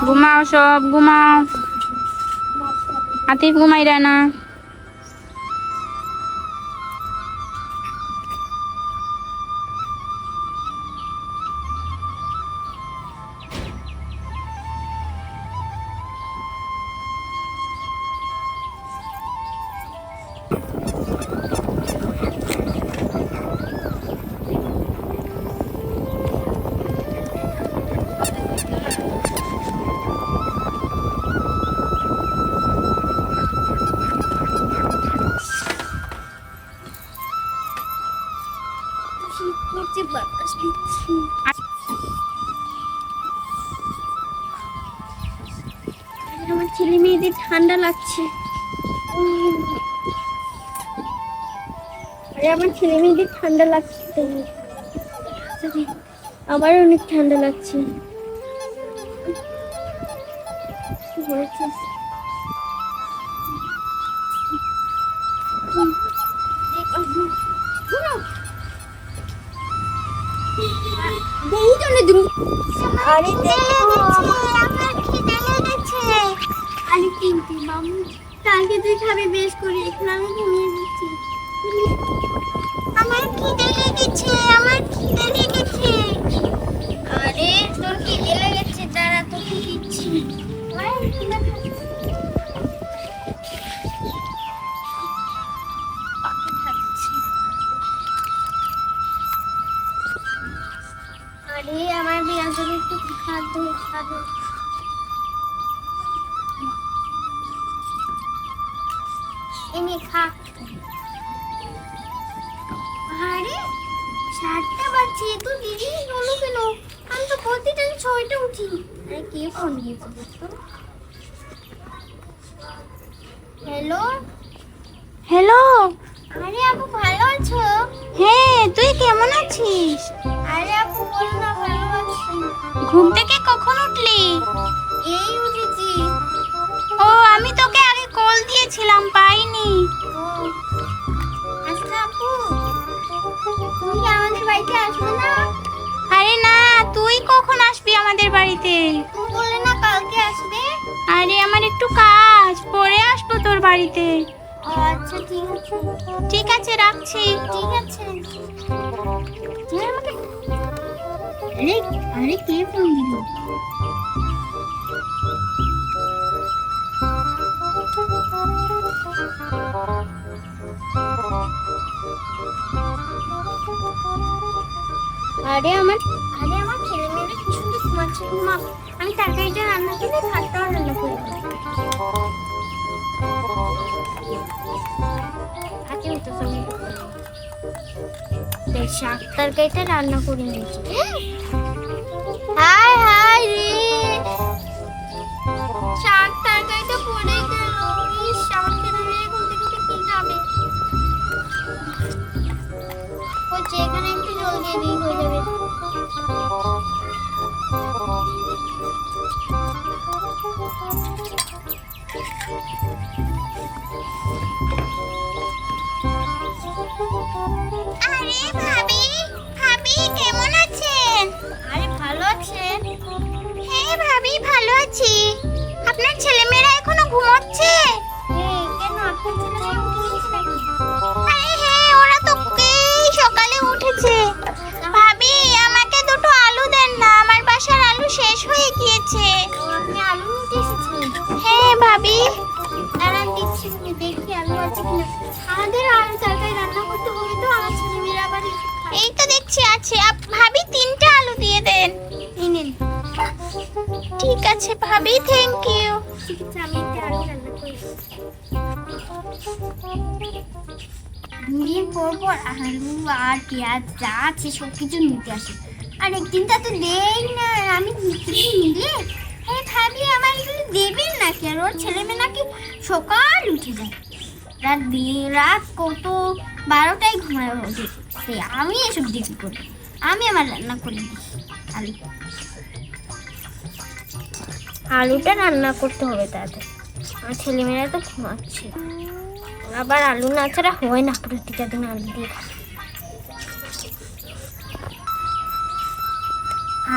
ঘুমাও সব, ঘুমাও। আতিফ ঘুমাই না। আমার ছেলে মেয়েদের ঠান্ডা লাগছে। আরে আমার ছেলে মেয়েদের ঠান্ডা লাগছে তো, আমার অনেক ঠান্ডা লাগছে। আরে কালকে তুই খাবি বেশ করে, এখন আমি ঘুমিয়ে যাচ্ছি। আমার খিদে লেগেছে, আমার খিদে লেগেছে। আরে তোর খিদে লেগেছে, দাঁড়া তোকে দিচ্ছি। আরে আমার বিয়ার জন্য একটু খাদ্য খাবো। এনে খা। আরে 7টা বাজছে, তো দেরি হলো কেন? আমি তো প্রতিদিন 6টা উঠি। আরে কে ফোন দিয়েছে? Hello hello. আরে আপু ভালো আছো? হ্যাঁ, তুই কেমন আছিস? আরে আপু বলো না, ভালো আছি। ঘুম থেকে কখন উঠলি? এই উঠেছি। ও, আমি তোকে আগে কল দিয়েছিলাম, পাইনি। আচ্ছা আপু, তুমি কি আমাদের বাড়িতে আসবে না? আরে না, তুই কখন আসবি আমাদের বাড়িতে? তুমি বললে না কালকে আসবে। আরে আমার একটু কাজ, পরে আসবো তোর বাড়িতে। ও আচ্ছা, ঠিক আছে। ঠিক আছে, রাখছি। ঠিক আছে। আরে আরে কে ফোন দিল? আরে আমার ছেলে মেয়েরা কি সুন্দর ঘুমাচ্ছে। ঘুমা, আমি তরকারিটা রান্না করে ভাতটাও রান্না করে দেবো। আজকে তো সবাই দেখ, শাক তরকারিটা রান্না করে নিয়েছি। হাই হাই রে, শাক তরকারিটা পড়ে গেল। ইস, আমার ছেলে মেয়ে ঘুম থেকে উঠে কি খাবে? বলছে এখানে একটু জল দিয়ে দিই, হয়ে যাবে। আরে ভাবি, ভাবি কেমন আছেন? আরে ভালো আছেন? হ্যাঁ ভাবি, ভালো আছি। আপনার ছেলেমেয়েরা এখনো ঘুমোচ্ছে? কেন আপনার ছেলে মেয়ে ঘুমিয়েছে নাকি? আরে হ্যাঁ, ওরা তো এই সকালে উঠেছে। ভাবি, আমাকে দুটো আলু দেন না, আমার বাসার আলু শেষ হয়ে গিয়েছে। আপনি আলু নিতে এসেছেন? হ্যাঁ ভাবি। দাঁড়ান দিচ্ছি, দেখি আলু আছে কিনা। আমাদের আলু তরকারি রান্না করতে হবে তো, আমার ছেলে মেয়েরা আবার এই তো দেখছি আছে। ভাবি 3টে আলু দিয়ে দেন। এই নিন। ঠিক আছে ভাবি, থ্যাংক ইউ। ঠিক আছে, আমি একটা আলু রান্না করি। 2 দিন পর পর আলু আর পেঁয়াজ যা আছে সব কিছু নিতে আসে, আর একদিনটা তো দেই না। আমি কিছু নিলে ভাবি আমার এগুলো দেবেন নাকি? আর ওর ছেলে মেয়ে নাকি সকাল উঠে যায়, রাত কত 12টায় ঘুমায় ওঠে। আমি এসব দেখি করি, আমি আমার রান্না করে দিই। আলুটা রান্না করতে হবে তাড়াতাড়ি, আমার ছেলেমেয়েরা তো ঘুমাচ্ছে। আবার আলু না ছাড়া হয় না, প্রতিটা দিন আলু দিয়ে খাই।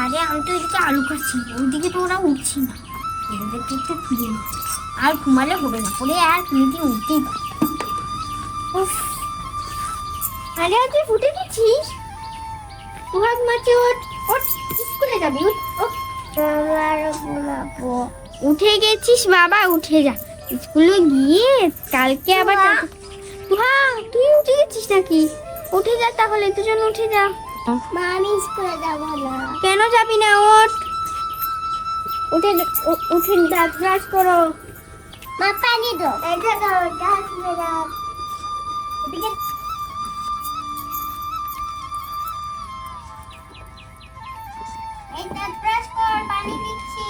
আরে আমি তো এদিকে আলু খাচ্ছি, ওইদিকে তো ওরা উঠছি না। এদের একটু খুলে নি। আর ঘুমালে হবে না, পরে আর কোনোদিন উঠতে। উফ, আরে তুই উঠে গেছিস? তুহার ঘুমাচ্ছে, ওঠ ওঠ, স্কুলে যাবি, উঠ ওঠ। উঠে গেছিস বাবা, উঠে যা, স্কুলে গিয়ে কালকে আবার তুহা তুই উঠে গেছিস নাকি? উঠে যা তাহলে, দুজন উঠে যা। মা আমি স্কুলে যাবো না। কেন যাবি না? ওঠ, উঠে উঠে দাঁত ব্রাশ করো। মা পানি দাও। এটা দাও, দাও দাও। এদিকে এই দাঁত ব্রাশ কর, পানি দিচ্ছি।